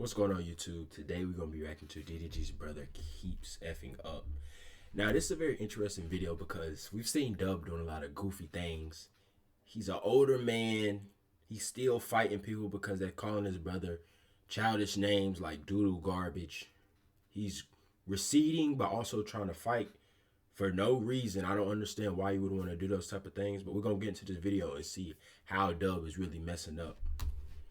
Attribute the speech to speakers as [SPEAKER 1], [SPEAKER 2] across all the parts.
[SPEAKER 1] What's going on, YouTube? Today we're going to be reacting to DDG's brother keeps effing up. Now, this is a very interesting video because we've seen Dub doing a lot of goofy things. He's an older man. He's still fighting people because they're calling his brother childish names like doodle garbage. He's receding but also trying to fight for no reason. I don't understand why you would want to do those type of things, but we're going to get into this video and see how Dub is really messing up.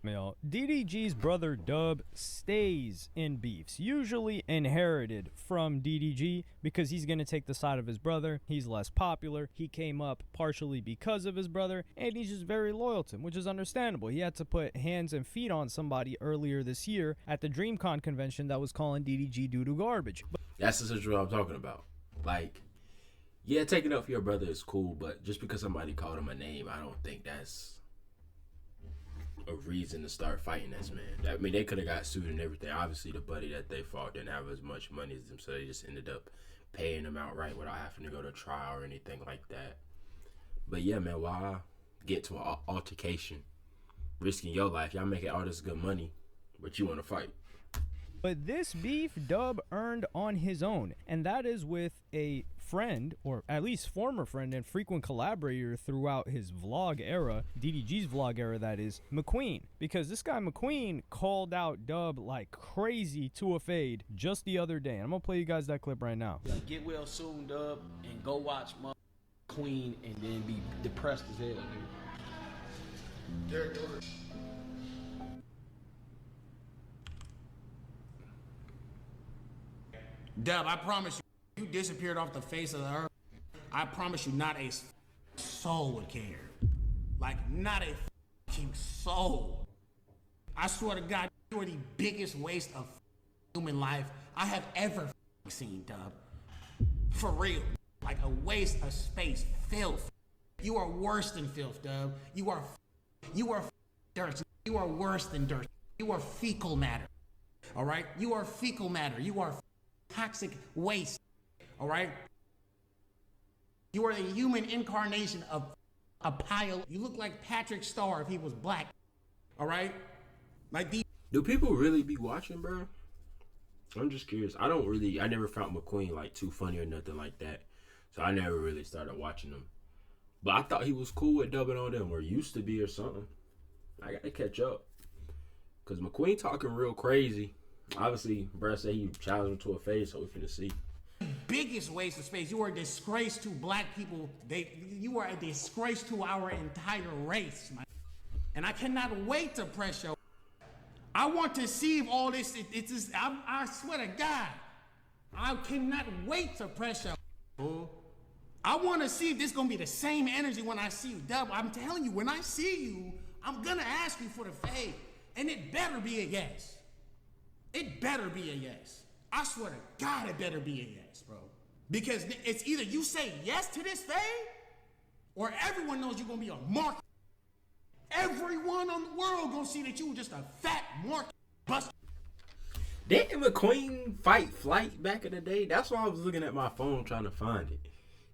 [SPEAKER 2] DDG's brother Dub stays in beefs, usually inherited from DDG because he's going to take the side of his brother. He's less popular. He came up partially because of his brother, and he's just very loyal to him, which is understandable. He had to put hands and feet on somebody earlier this year at the DreamCon convention that was calling DDG doo-doo garbage.
[SPEAKER 1] That's essentially what I'm talking about. Like, yeah, taking up for your brother is cool, but just because somebody called him a name, I don't think that's a reason to start fighting this man. I mean, they could have got sued and everything. Obviously, the buddy that they fought didn't have as much money as them, so they just ended up paying them outright without having to go to trial or anything like that. But yeah, man, why get to an altercation, risking your life? Y'all making all this good money, but you want to fight.
[SPEAKER 2] But this beef Dub earned on his own, and that is with a friend, or at least former friend and frequent collaborator throughout his vlog era, DDG's vlog era that is, McQueen. Because this guy McQueen called out Dub like crazy to a fade just the other day. And I'm gonna play you guys that clip right now.
[SPEAKER 3] Get well soon, Dub, and go watch Queen and then be depressed as hell, dude. Derek, Dub, I promise you disappeared off the face of the earth. I promise you not a soul would care. Like, not a fucking soul. I swear to God, you are the biggest waste of human life I have ever seen, Dub. For real. Like a waste of space, filth. You are worse than filth, Dub. You are dirt. You are worse than dirt. You are fecal matter. All right? You are fecal matter. You are toxic waste, all right? You are the human incarnation of a pile. You look like Patrick Starr if he was black, all right? Like these.
[SPEAKER 1] Do people really be watching, bro? I'm just curious. I never found McQueen like too funny or nothing like that, so I never really started watching him. But I thought he was cool with dubbing on them, or used to be or something. I gotta catch up, cause McQueen talking real crazy. Obviously, Brad said he challenged him to a face, so we finna see.
[SPEAKER 3] Biggest waste of space. You are a disgrace to black people. You are a disgrace to our entire race, man. And I cannot wait to press your. I want to see if all this. I swear to God, I cannot wait to press your. I want to see if this gonna be the same energy when I see you, Dub. I'm telling you, when I see you, I'm gonna ask you for the fade, and it better be a yes. It better be a yes. I swear to God, it better be a yes, bro. Because it's either you say yes to this fade, or everyone knows you're gonna be a market. Everyone on the world gonna see that you were just a fat market buster.
[SPEAKER 1] Didn't McQueen fight Flight back in the day? That's why I was looking at my phone trying to find it.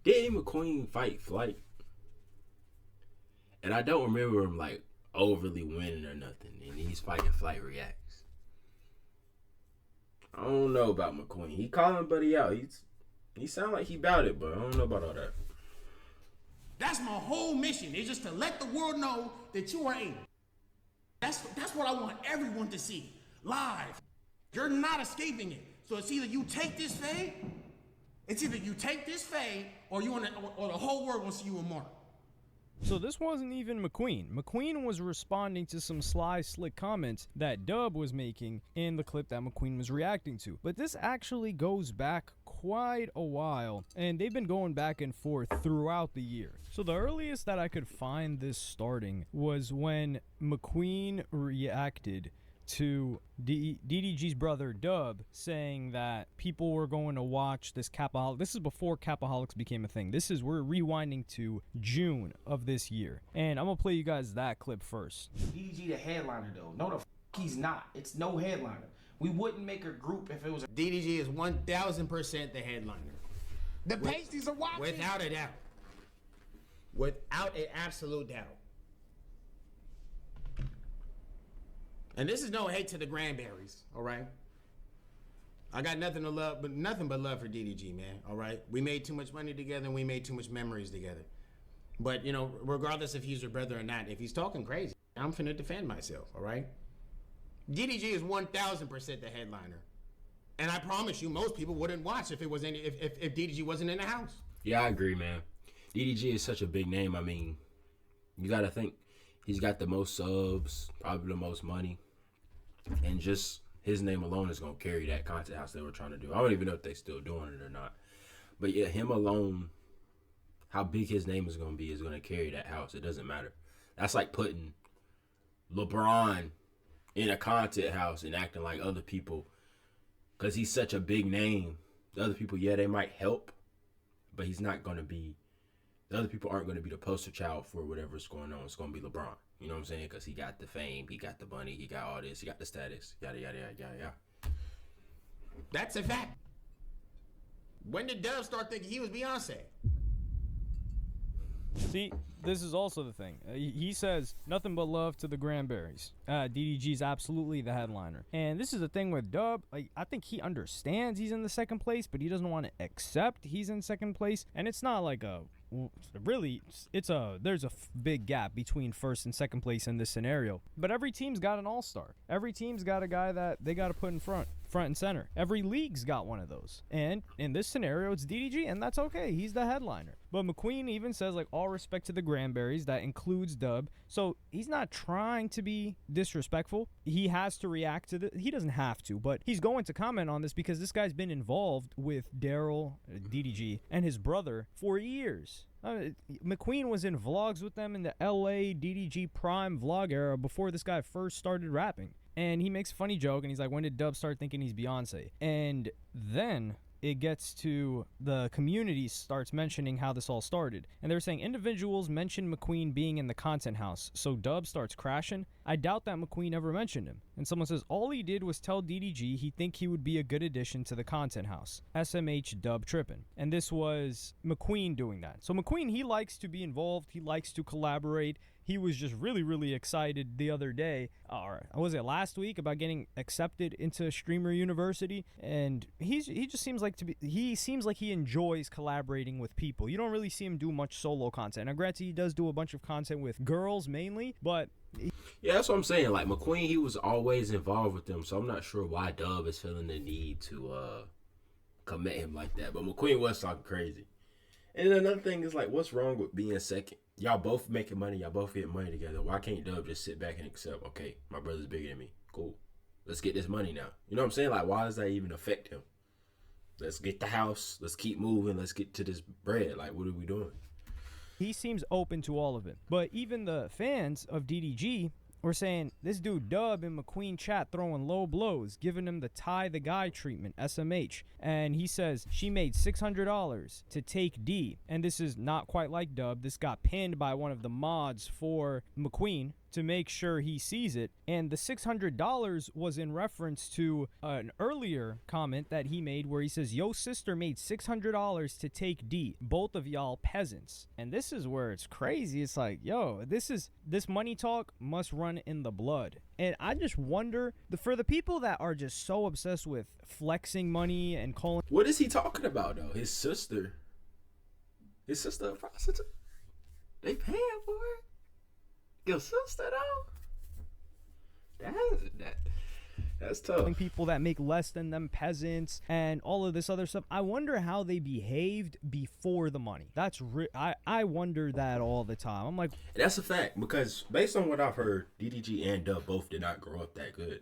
[SPEAKER 1] Didn't McQueen fight Flight? And I don't remember him like overly winning or nothing. And he's fighting Flight Reacts. I don't know about McQueen. He calling Buddy out. He sound like he about it, but I don't know about all that.
[SPEAKER 3] That's my whole mission. It's just to let the world know that you are a. That's what I want everyone to see live. You're not escaping it. So it's either you take this fade. It's either you take this fade, or or the whole world wants to see you a mark.
[SPEAKER 2] So this wasn't even McQueen. McQueen was responding to some sly, slick comments that Dub was making in the clip that McQueen was reacting to. But this actually goes back quite a while, and they've been going back and forth throughout the year. So the earliest that I could find this starting was when McQueen reacted to DDG's brother Dub saying that people were going to watch this Capaholic. This is before Capaholics became a thing. We're rewinding to June of this year. And I'm gonna play you guys that clip first.
[SPEAKER 4] DDG the headliner though. No, the f he's not. It's no headliner. We wouldn't make a group if it was a
[SPEAKER 3] DDG is 1000% the headliner.
[SPEAKER 4] The pasties are watching.
[SPEAKER 3] Without a doubt. Without an absolute doubt. And this is no hate to the Granberries, all right? I got nothing but love for DDG, man, all right? We made too much money together and we made too much memories together. But, you know, regardless if he's your brother or not, if he's talking crazy, I'm finna defend myself, all right? DDG is 1,000% the headliner. And I promise you, most people wouldn't watch if DDG wasn't in the house.
[SPEAKER 1] Yeah, I agree, man. DDG is such a big name. I mean, you got to think he's got the most subs, probably the most money. And just his name alone is going to carry that content house they were trying to do. I don't even know if they're still doing it or not. But yeah, him alone, how big his name is going to be is going to carry that house. It doesn't matter. That's like putting LeBron in a content house and acting like other people because he's such a big name. The other people, yeah, they might help, but he's not going to be, the other people aren't going to be the poster child for whatever's going on. It's going to be LeBron. You know what I'm saying? Because he got the fame, he got the money, he got all this, he got the status, yada, yada, yada, yada, yada.
[SPEAKER 3] That's a fact. When did Dub start thinking he was Beyonce?
[SPEAKER 2] See, this is also the thing. He says nothing but love to the Granberries. DDG's absolutely the headliner. And this is the thing with Dub. Like, I think he understands he's in the second place, but he doesn't want to accept he's in second place. And it's not like a really, there's a big gap between first and second place in this scenario. But every team's got an all-star. Every team's got a guy that they got to put in front and center. Every league's got one of those. And in this scenario, it's DDG, and that's okay. He's the headliner. But McQueen even says, like, all respect to the Granberries. That includes Dub. So he's not trying to be disrespectful. He has to react to he doesn't have to, but he's going to comment on this because this guy's been involved with Daryl, DDG, and his brother for years. McQueen was in vlogs with them in the LA DDG Prime vlog era before this guy first started rapping. And he makes a funny joke, and he's like, when did Dub start thinking he's Beyonce? And then it gets to the community starts mentioning how this all started. And they're saying individuals mentioned McQueen being in the content house, so Dub starts crashing. I doubt that McQueen ever mentioned him. And someone says, all he did was tell DDG he think he would be a good addition to the content house. SMH Dub tripping. And this was McQueen doing that. So McQueen, he likes to be involved. He likes to collaborate. He was just really, really excited the other day, or was it last week, about getting accepted into Streamer University. And he just seems like he enjoys collaborating with people. You don't really see him do much solo content. Now, granted, he does do a bunch of content with girls mainly, but
[SPEAKER 1] yeah, that's what I'm saying. Like McQueen, he was always involved with them, so I'm not sure why Dub is feeling the need to commit him like that. But McQueen was talking crazy. And another thing is, like, what's wrong with being second? Y'all both making money. Y'all both getting money together. Why can't Dub just sit back and accept, okay, my brother's bigger than me. Cool. Let's get this money now. You know what I'm saying? Like, why does that even affect him? Let's get the house. Let's keep moving. Let's get to this bread. Like, what are we doing?
[SPEAKER 2] He seems open to all of it. But even the fans of DDG were saying, this dude Dub in McQueen chat throwing low blows, giving him the tie the guy treatment, SMH. And he says, she made $600 to take D. And this is not quite like Dub. This got pinned by one of the mods for McQueen to make sure he sees it. And the $600 was in reference to an earlier comment that he made where he says, yo sister made $600 to take D. Both of y'all peasants. And this is where it's crazy. It's like, yo, this money talk must run in the blood. And I just wonder, for the people that are just so obsessed with flexing money and calling...
[SPEAKER 1] What is he talking about, though? His sister a prostitute? They paying for it? Your sister, though? That's tough.
[SPEAKER 2] People that make less than them peasants and all of this other stuff. I wonder how they behaved before the money. I wonder that all the time. I'm like,
[SPEAKER 1] that's a fact, because based on what I've heard, DDG and Dub both did not grow up that good.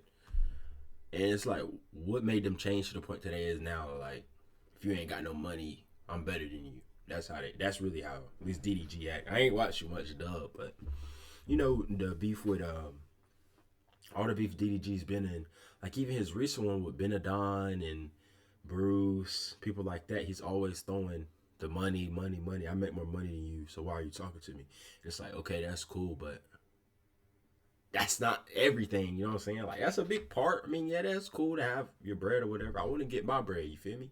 [SPEAKER 1] And it's like, what made them change to the point today is now, like, if you ain't got no money, I'm better than you. That's really how at least DDG act. I ain't watched too much Dub, but you know, the beef with all the beef DDG's been in, like even his recent one with Benadon and Bruce, people like that, he's always throwing the money. I make more money than you, so why are you talking to me? It's like, okay, that's cool, but that's not everything, you know what I'm saying? Like, that's a big part. I mean, yeah, that's cool to have your bread or whatever. I want to get my bread, you feel me?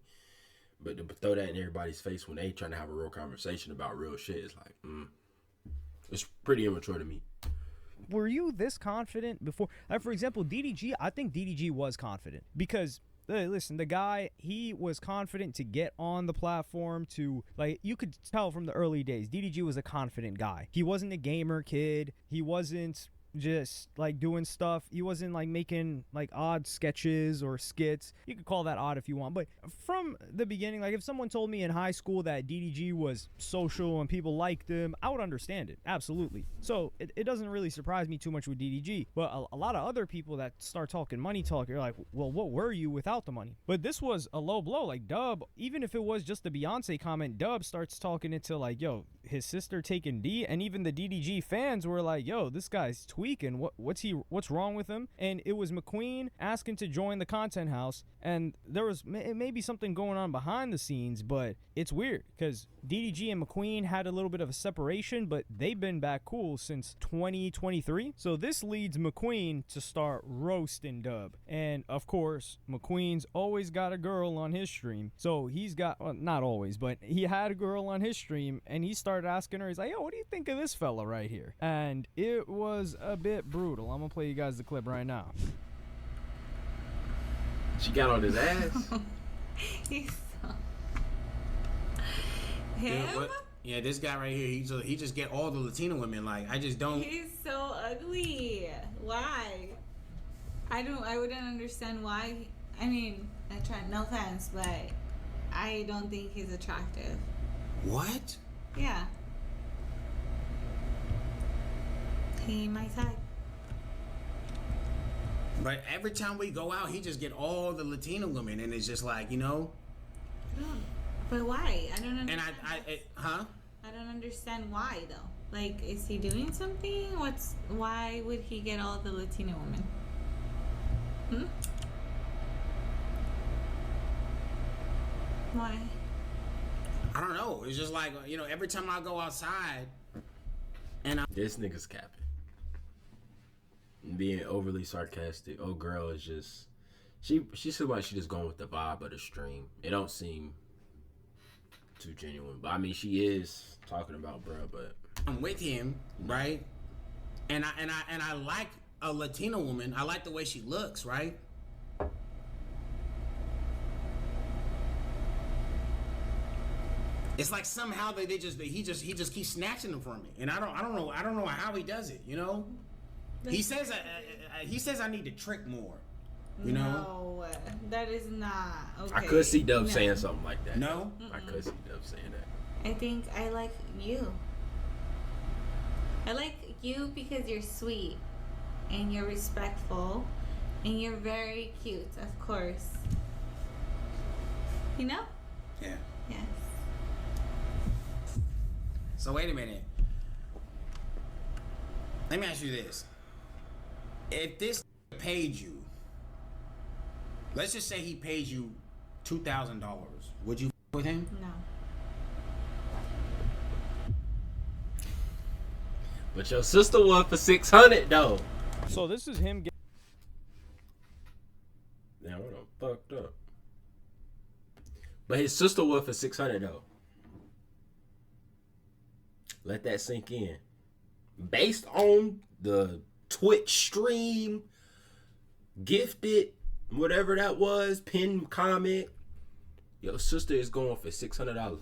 [SPEAKER 1] But to throw that in everybody's face when they trying to have a real conversation about real shit, it's like, it's pretty immature to me.
[SPEAKER 2] were you this confident before? Like, for example, DDG, I think DDG was confident because listen, the guy, he was confident to get on the platform to, like, you could tell from the early days, DDG was a confident guy. He wasn't a gamer kid. He wasn't just like doing stuff. He wasn't like making like odd sketches or skits. You could call that odd if you want, but from the beginning, like if someone told me in high school that DDG was social and people liked him, I would understand it, absolutely. So it doesn't really surprise me too much with DDG, but a lot of other people that start talking money talk, you're like, well, what were you without the money? But this was a low blow. Like Dub, even if it was just the Beyonce comment, Dub starts talking into like, yo, his sister taking D, and even the DDG fans were like, yo, this guy's tweaking. What's wrong with him? And it was McQueen asking to join the content house, and there was maybe something going on behind the scenes, but it's weird because DDG and McQueen had a little bit of a separation, but they've been back cool since 2023. So this leads McQueen to start roasting Dub, and of course McQueen's always got a girl on his stream, so he's got, well, not always, but he had a girl on his stream, and he started asking her, he's like, yo, what do you think of this fella right here? And it was a bit brutal. I'm gonna play you guys the clip right now.
[SPEAKER 1] She got on his ass.
[SPEAKER 5] He's so... Him?
[SPEAKER 3] Yeah, this guy right here, he just get all the Latina women. Like, I just don't.
[SPEAKER 5] He's so ugly. Why? I wouldn't understand why. I mean, no offense, but I don't think he's attractive.
[SPEAKER 3] What?
[SPEAKER 5] Yeah. He ain't my type.
[SPEAKER 3] But every time we go out, he just get all the Latina women, and it's just like, you know.
[SPEAKER 5] But why? I don't understand.
[SPEAKER 3] And
[SPEAKER 5] I don't understand why though. Like, is he doing something? Why would he get all the Latina women? Why?
[SPEAKER 3] I don't know. It's just like, you know, every time I go outside,
[SPEAKER 1] This nigga's capping. Being overly sarcastic. Oh, girl is just, she seems like she just going with the vibe of the stream. It don't seem too genuine, but I mean, she is talking about bruh. But
[SPEAKER 3] I'm with him, right? And I like a Latina woman. I like the way she looks, right? It's like somehow he just keeps snatching them from me, and I don't know how he does it. You know, he says I need to trick more. You know,
[SPEAKER 5] no, that is not okay.
[SPEAKER 1] I could see Dub saying something like that.
[SPEAKER 3] No,
[SPEAKER 1] I could see Dub saying that.
[SPEAKER 5] I think I like you. I like you because you're sweet and you're respectful and you're very cute, of course. You know?
[SPEAKER 3] Yeah.
[SPEAKER 5] Yes.
[SPEAKER 3] So wait a minute. Let me ask you this. If this paid you, let's just say he paid you $2,000, would you with him?
[SPEAKER 5] No.
[SPEAKER 1] But your sister won for 600 though.
[SPEAKER 2] So this is him getting.
[SPEAKER 1] Now what I fucked up. But his sister won for 600 though. Let that sink in. Based on the Twitch stream, gifted, whatever that was, pinned comment, your sister is going for $600.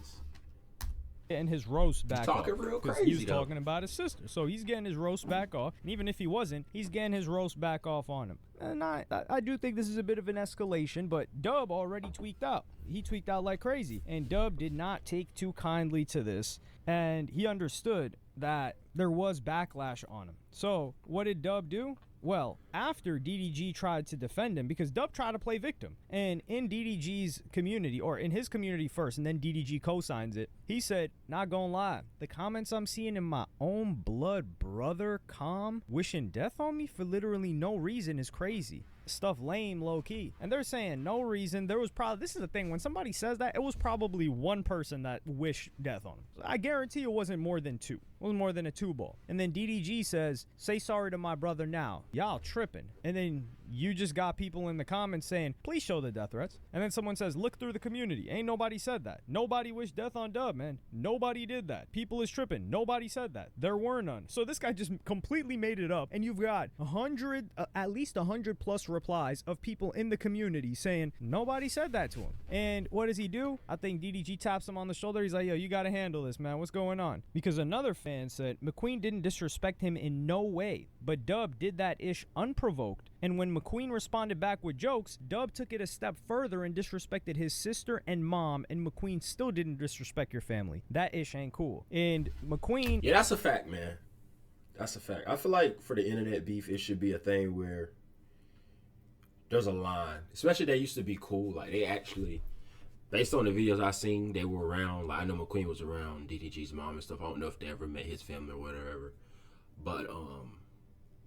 [SPEAKER 2] Getting his roast back off.
[SPEAKER 1] Talking real
[SPEAKER 2] Because
[SPEAKER 1] crazy,
[SPEAKER 2] he was
[SPEAKER 1] though.
[SPEAKER 2] talking about his sister. So he's getting his roast back off. And even if he wasn't, he's getting his roast back off on him. And I do think this is a bit of an escalation, but Dub already tweaked out. He tweaked out like crazy. And Dub did not take too kindly to this. And he understood that there was backlash on him. So what did Dub do? Well, after DDG tried to defend him, because Dub tried to play victim, and in DDG's community, or in his community first, and then DDG co-signs it, he said, not gonna lie, the comments I'm seeing in my own blood brother, Calm, wishing death on me for literally no reason is crazy. Stuff lame, low-key. And they're saying no reason. There was probably, this is the thing, when somebody says that, it was probably one person that wished death on him. So I guarantee it wasn't more than two. It was more than a two ball. And then DDG says, say sorry to my brother now. Y'all tripping. And then you just got people in the comments saying, please show the death threats. And then someone says, look through the community. Ain't nobody said that. Nobody wished death on Dub, man. Nobody did that. People is tripping. Nobody said that. There were none. So this guy just completely made it up. And you've got at least 100 plus replies of people in the community saying nobody said that to him. And what does he do? I think DDG taps him on the shoulder. He's like, yo, you got to handle this, man. What's going on? Because another fan said McQueen didn't disrespect him in no way, but Dub did that ish unprovoked. And when McQueen responded back with jokes, Dub took it a step further and disrespected his sister and mom, and McQueen still didn't disrespect your family. That ish ain't cool. And McQueen...
[SPEAKER 1] Yeah, that's a fact, man. That's a fact. I feel like for the internet beef, it should be a thing where there's a line. Especially they used to be cool. Like, they actually... Based on the videos I seen, they were around. Like, I know McQueen was around DDG's mom and stuff. I don't know if they ever met his family or whatever. But,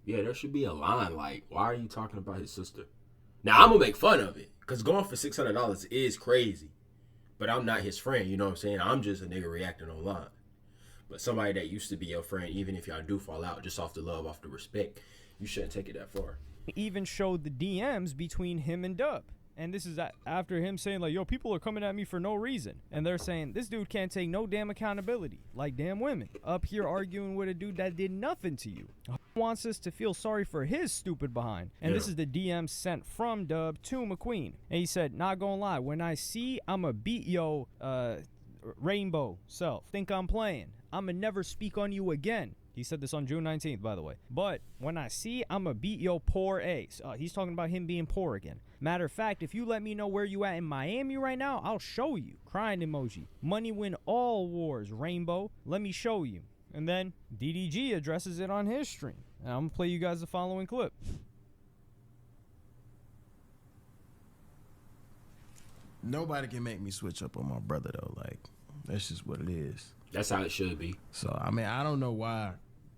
[SPEAKER 1] yeah, there should be a line. Like, why are you talking about his sister? Now, I'm going to make fun of it. Because going for $600 is crazy. But I'm not his friend, you know what I'm saying? I'm just a nigga reacting online. But somebody that used to be your friend, even if y'all do fall out, just off the love, off the respect, you shouldn't take it that far.
[SPEAKER 2] Even showed the DMs between him and Dub. And this is after him saying, like, yo, people are coming at me for no reason. And they're saying, this dude can't take no damn accountability. Like damn women. Up here arguing with a dude that did nothing to you. Wants us to feel sorry for his stupid behind. And This is the DM sent from Dub to McQueen. And he said, not gonna lie, when I see I'ma beat yo rainbow self. Think I'm playing. I'ma never speak on you again. He said this on June 19th, by the way. But when I see I'ma beat yo poor ace. He's talking about him being poor again. Matter of fact, if you let me know where you at in Miami right now, I'll show you. Crying emoji. Money win all wars, rainbow. Let me show you. And then DDG addresses it on his stream. And I'm going to play you guys the following clip.
[SPEAKER 6] Nobody can make me switch up on my brother, though. Like, that's just what it is.
[SPEAKER 1] That's how it should be.
[SPEAKER 6] So, I mean, I don't know why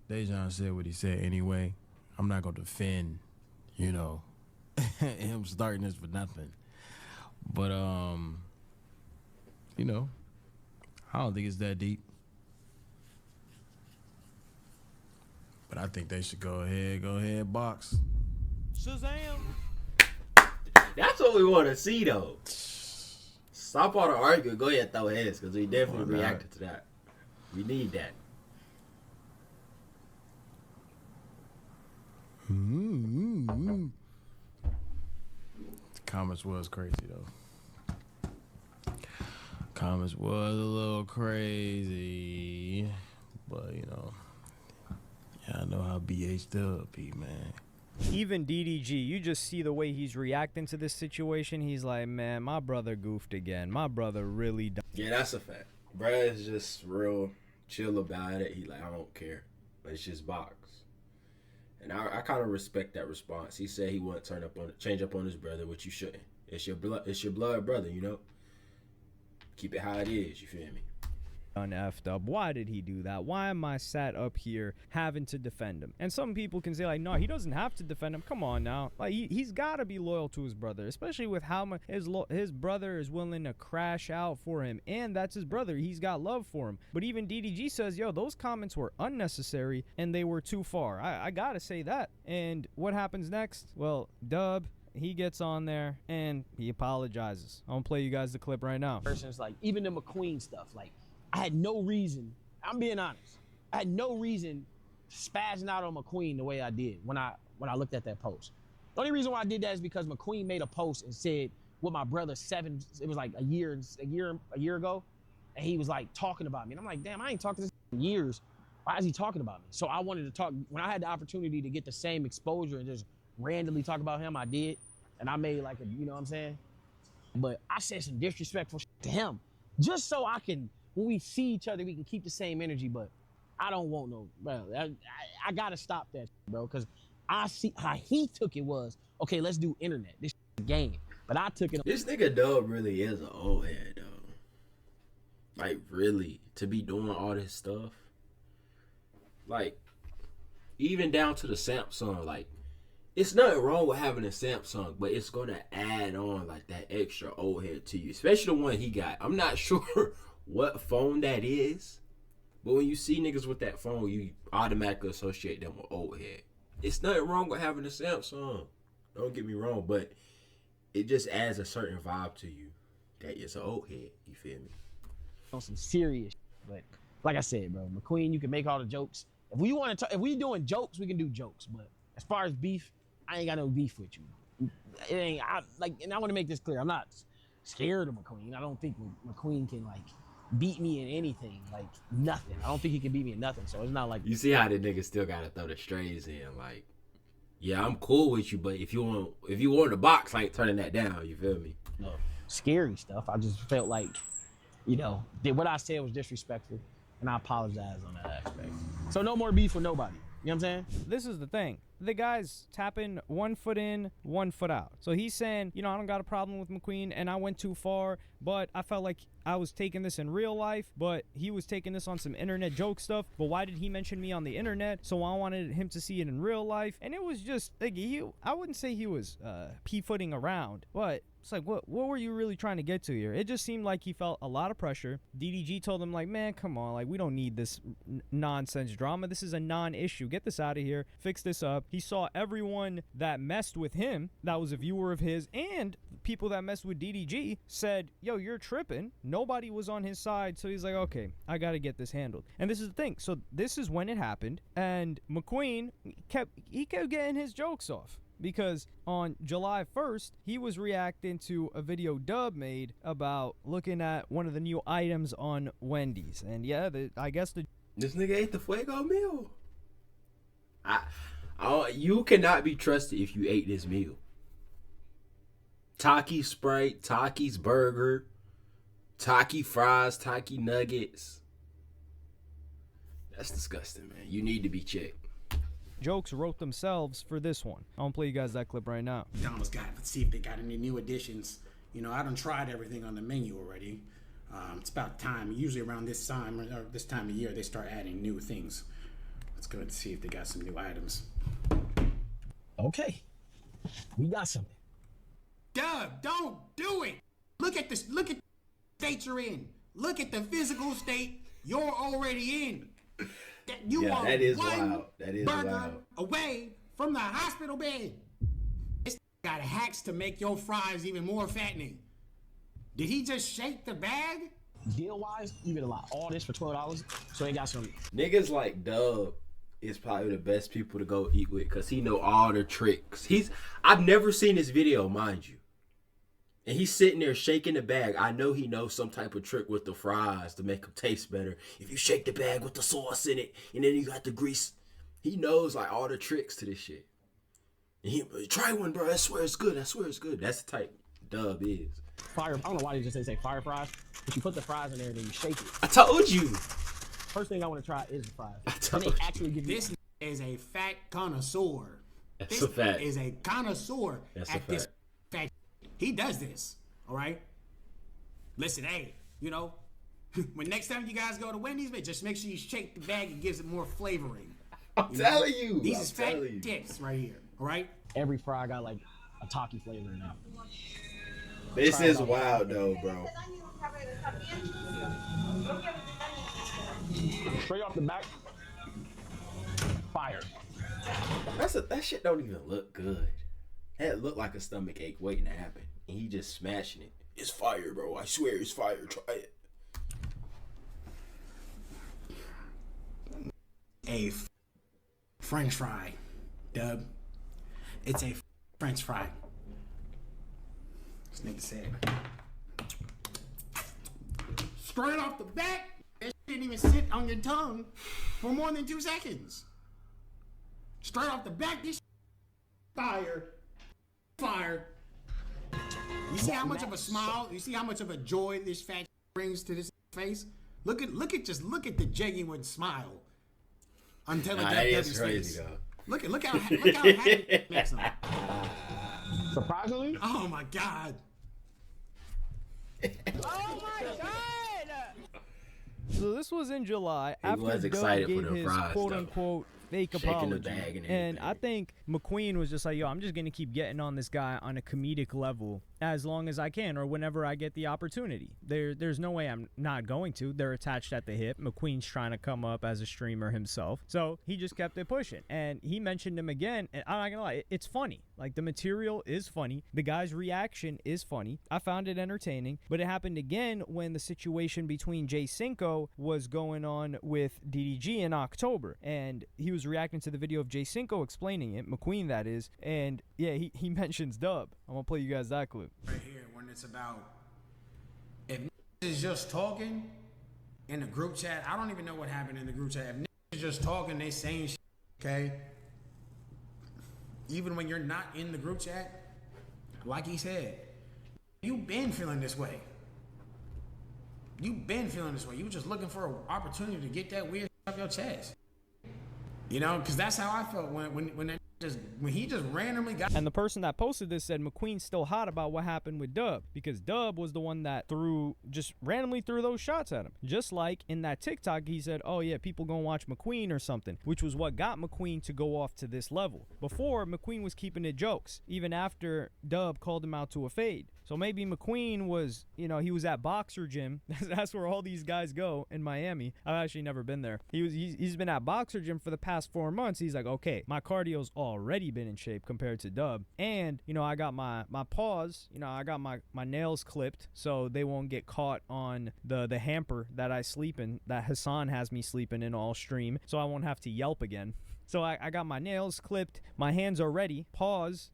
[SPEAKER 6] Dejan said what he said anyway. I'm not going to defend, you know, him starting this for nothing. But, you know, I don't think it's that deep. But I think they should go ahead, box.
[SPEAKER 2] Shazam!
[SPEAKER 1] That's what we want to see, though. Stop all the arguing. Go ahead and throw heads, because we definitely reacted to that. We need that.
[SPEAKER 6] The comments was crazy, though. Comments was a little crazy. But, you know, yeah, I know how BH Dub be, man.
[SPEAKER 2] Even DDG, you just see the way he's reacting to this situation. He's like, man, my brother goofed again. My brother really died.
[SPEAKER 1] Yeah, that's a fact. Brad's just real chill about it. He like, I don't care. It's just box. And I kind of respect that response. He said he wouldn't change up on his brother, which you shouldn't. It's your blood brother, you know? Keep it how it is, you feel me?
[SPEAKER 2] Effed up. Why did he do that? Why am I sat up here having to defend him? And some people can say, like, no, he doesn't have to defend him. Come on now. Like, he's got to be loyal to his brother, especially with how much his brother is willing to crash out for him. And that's his brother. He's got love for him. But even DDG says, yo, those comments were unnecessary and they were too far. I got to say that. And what happens next? Well, Dub, he gets on there and he apologizes. I'm going to play you guys the clip right now.
[SPEAKER 7] Person's like, even the McQueen stuff, like, I had no reason, I'm being honest, I had no reason spazzing out on McQueen the way I did when I looked at that post. The only reason why I did that is because McQueen made a post and said what my brother it was like a year ago, and he was like talking about me. And I'm like, damn, I ain't talked to this in years. Why is he talking about me? So I wanted to talk, when I had the opportunity to get the same exposure and just randomly talk about him, I did. And I made like you know what I'm saying? But I said some disrespectful shit to him just so I can, when we see each other, we can keep the same energy. But I don't want no, bro. I gotta stop that, bro, because I see how he took it was, okay, let's do internet. This is a game. But I took it.
[SPEAKER 1] This nigga Dub really is an old head, though. Like, really, to be doing all this stuff. Like, even down to the Samsung, like, it's nothing wrong with having a Samsung, but it's gonna add on like that extra old head to you, especially the one he got. I'm not sure what phone that is, but when you see niggas with that phone, you automatically associate them with old head. It's nothing wrong with having a Samsung. Don't get me wrong, but it just adds a certain vibe to you that it's an old head. You feel me?
[SPEAKER 7] On some serious shit. But like I said, bro, McQueen, you can make all the jokes. If we want to, if we doing jokes, we can do jokes. But as far as beef, I ain't got no beef with you. It ain't and I want to make this clear. I'm not scared of McQueen. I don't think McQueen can like beat me in anything, like nothing. I don't think he can beat me in nothing. So it's not like
[SPEAKER 1] you see how the nigga still gotta throw the strays in. Like, yeah, I'm cool with you, but if you want the box, I ain't turning that down. You feel me?
[SPEAKER 7] no scary stuff. I just felt like, what I said was disrespectful, and I apologize on that aspect. So no more beef with nobody. You know what I'm saying?
[SPEAKER 2] This is the thing. The guy's tapping 1 foot in, 1 foot out. So he's saying, I don't got a problem with McQueen and I went too far, but I felt like I was taking this in real life, but he was taking this on some internet joke stuff. But why did he mention me on the internet? So I wanted him to see it in real life. And it was just like, I wouldn't say he was pea-footing around, but it's like, what were you really trying to get to here? It just seemed like he felt a lot of pressure. DDG told him, like, man, come on, like, we don't need this nonsense drama. This is a non-issue. Get this out of here. Fix this up. He saw everyone that messed with him, that was a viewer of his, and people that messed with DDG said, yo, you're tripping. Nobody was on his side. So he's like, okay, I got to get this handled. And this is the thing. So this is when it happened. And McQueen kept getting his jokes off. Because on July 1st, he was reacting to a video Dub made about looking at one of the new items on Wendy's. And yeah, I guess
[SPEAKER 1] this nigga ate the Fuego meal. You cannot be trusted if you ate this meal. Taki Sprite, Taki's burger, Taki fries, Taki nuggets. That's disgusting, man. You need to be checked.
[SPEAKER 2] Jokes wrote themselves for this one. I'll play you guys that clip right now.
[SPEAKER 3] McDonald's got, let's see if they got any new additions. I done tried everything on the menu already. It's about time. Usually around this time or this time of year, they start adding new things. Let's go and see if they got some new items.
[SPEAKER 7] Okay, we got something.
[SPEAKER 3] Dub, don't do it. Look at this. Look at the state you're in. Look at the physical state you're already in.
[SPEAKER 1] That is wild. That is
[SPEAKER 3] burger
[SPEAKER 1] wild.
[SPEAKER 3] Away from the hospital bed. This got hacks to make your fries even more fattening. Did he just shake the bag?
[SPEAKER 7] Deal wise, you get a lot. All this for $12. So they got some
[SPEAKER 1] niggas like Dub is probably the best people to go eat with because he know all the tricks. I've never seen this video, mind you. And he's sitting there shaking the bag. I know he knows some type of trick with the fries to make them taste better. If you shake the bag with the sauce in it, and then you got the grease. He knows like all the tricks to this shit. And try one, bro. I swear it's good. I swear it's good. That's the type Dub is.
[SPEAKER 7] fire. I don't know why they just say fire fries, but you put the fries in there and then you shake it.
[SPEAKER 1] I told you.
[SPEAKER 7] First thing I want to try is the fries.
[SPEAKER 1] I told
[SPEAKER 7] And they actually give you
[SPEAKER 3] This is a fat connoisseur.
[SPEAKER 1] That's
[SPEAKER 3] This
[SPEAKER 1] a fact.
[SPEAKER 3] is a connoisseur
[SPEAKER 1] That's a
[SPEAKER 3] at this
[SPEAKER 1] fact.
[SPEAKER 3] fat. He does this, all right? Listen, hey, when next time you guys go to Wendy's, man, just make sure you shake the bag and gives it more flavoring.
[SPEAKER 1] I'm telling you.
[SPEAKER 3] These is fat tips right here, all right?
[SPEAKER 7] every fry got like a Taki flavor in it.
[SPEAKER 1] This is wild though, bro.
[SPEAKER 7] Straight off the back, fire.
[SPEAKER 1] That shit don't even look good. That looked like a stomach ache waiting to happen. And he just smashing it. It's fire, bro. I swear it's fire. Try it.
[SPEAKER 3] A French fry, Dub. It's a French fry. This nigga said. Straight off the back, that shit didn't even sit on your tongue for more than 2 seconds. Straight off the back, this fire. Fire. You see how much of a smile, you see how much of a joy this fat brings to this face? Look at the genuine smile. I'm telling you,
[SPEAKER 1] that is crazy though.
[SPEAKER 3] Look how happy it makes him.
[SPEAKER 7] Surprisingly,
[SPEAKER 3] Oh my god.
[SPEAKER 2] Oh my god! So this was in July after
[SPEAKER 1] was
[SPEAKER 2] Doug
[SPEAKER 1] excited for
[SPEAKER 2] gave
[SPEAKER 1] the
[SPEAKER 2] his
[SPEAKER 1] fries,
[SPEAKER 2] quote
[SPEAKER 1] though.
[SPEAKER 2] unquote fake
[SPEAKER 1] Shaking the
[SPEAKER 2] apology.
[SPEAKER 1] bag and
[SPEAKER 2] And I
[SPEAKER 1] everything.
[SPEAKER 2] think McQueen was just like, yo, I'm just gonna keep getting on this guy on a comedic level as long as I can or whenever I get the opportunity. There's no way I'm not going to. They're attached at the hip. McQueen's trying to come up as a streamer himself. So he just kept it pushing. And he mentioned him again, and I'm not gonna lie, it's funny. Like, the material is funny. The guy's reaction is funny. I found it entertaining. But it happened again when the situation between Jay Cinco was going on with DDG in October. And he was reacting to the video of Jay Cinco explaining it, McQueen that is. And yeah, he mentions Dub. I'm going to play you guys that clip.
[SPEAKER 3] Right here, when it's about, if is just talking in the group chat, I don't even know what happened in the group chat. If is just talking, they saying shit, okay? Even when you're not in the group chat, like he said, you been feeling this way. You been feeling this way. You just looking for an opportunity to get that weird shit off your chest. You know, because that's how I felt when he just randomly got.
[SPEAKER 2] And the person that posted this said McQueen's still hot about what happened with Dub, because Dub was the one that just randomly threw those shots at him. Just like in that TikTok, he said, oh yeah, people gonna watch McQueen or something, which was what got McQueen to go off to this level. Before, McQueen was keeping it jokes, even after Dub called him out to a fade. So maybe McQueen was, you know, he was at Boxer Gym. That's where all these guys go in Miami. I've actually never been there. He's been at Boxer Gym for the past 4 months. He's like, okay, my cardio's already been in shape compared to Dub. And, you know, I got my paws, you know, I got my nails clipped so they won't get caught on the hamper that I sleep in, that Hassan has me sleeping in all stream, so I won't have to yelp again. So I got my nails clipped, my hands are ready, paws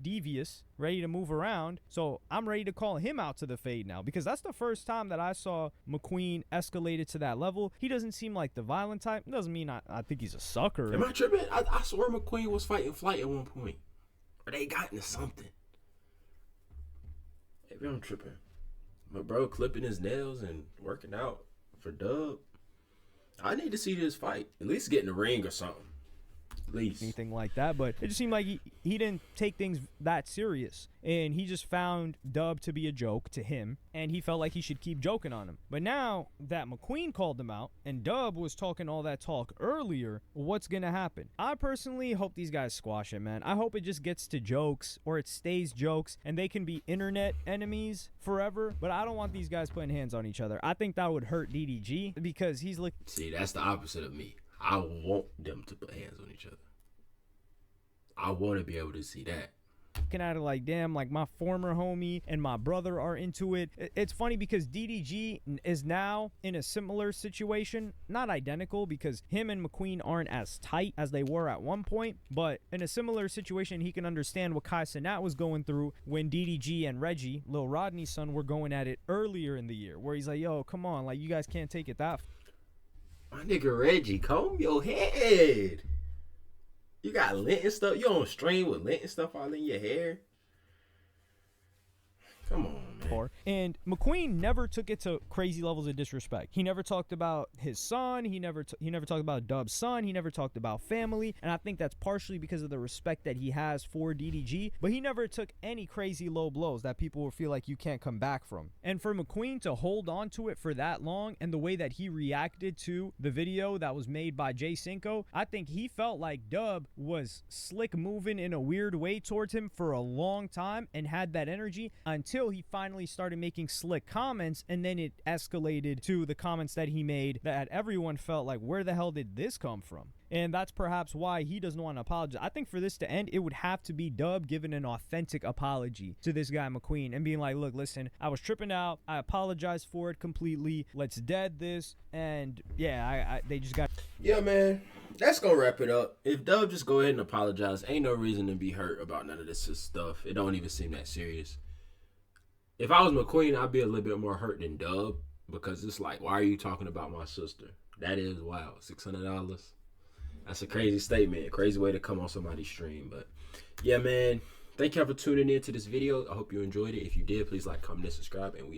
[SPEAKER 2] devious, ready to move around. So I'm ready to call him out to the fade now, because that's the first time that I saw McQueen escalated to that level. He doesn't seem like the violent type. It doesn't mean I think he's a sucker.
[SPEAKER 1] Am I tripping? I swear McQueen was fighting Flight at one point. Or they got into something. Maybe I'm tripping. But bro, clipping his nails and working out for Dub. I need to see this fight. At least get in the ring or something. At least.
[SPEAKER 2] Anything like that, but it just seemed like he didn't take things that serious, and he just found Dub to be a joke to him, and he felt like he should keep joking on him. But now that McQueen called him out and Dub was talking all that talk earlier, what's gonna happen? I personally hope these guys squash it, man. I hope it just gets to jokes, or it stays jokes, and they can be internet enemies forever. But I don't want these guys putting hands on each other. I think that would hurt DDG, because he's like,
[SPEAKER 1] see, that's the opposite of me. I want them to put hands on each other. I want to be able to see that.
[SPEAKER 2] Looking at it like, damn, like my former homie and my brother are into it. It's funny because DDG is now in a similar situation, not identical, because him and McQueen aren't as tight as they were at one point, but in a similar situation, he can understand what Kai Cenat was going through when DDG and Reggie, Lil Rodney's son, were going at it earlier in the year, where he's like, yo, come on, like, you guys can't take it that
[SPEAKER 1] my nigga Reggie, comb your head. You got lint and stuff. You on stream with lint and stuff all in your hair. Come on, man.
[SPEAKER 2] And McQueen never took it to crazy levels of disrespect. He never talked about his son. He never talked about Dub's son. He never talked about family. And I think that's partially because of the respect that he has for DDG. But he never took any crazy low blows that people will feel like you can't come back from. And for McQueen to hold on to it for that long, and the way that he reacted to the video that was made by Jay Cinco, I think he felt like Dub was slick moving in a weird way towards him for a long time, and had that energy until he finally started making slick comments, and then it escalated to the comments that he made that everyone felt like, where the hell did this come from? And that's perhaps why he doesn't want to apologize. I think for this to end, it would have to be Dub giving an authentic apology to this guy McQueen and being like, look, listen, I was tripping out. I apologize for it completely. Let's dead this. And yeah, they just got...
[SPEAKER 1] Yeah, man. That's gonna wrap it up. If Dub just go ahead and apologize, ain't no reason to be hurt about none of this stuff. It don't even seem that serious. If I was McQueen, I'd be a little bit more hurt than Dub, because it's like, why are you talking about my sister? That is wild. $600. That's a crazy statement. A crazy way to come on somebody's stream. But yeah, man. Thank y'all for tuning in to this video. I hope you enjoyed it. If you did, please like, comment, and subscribe. And we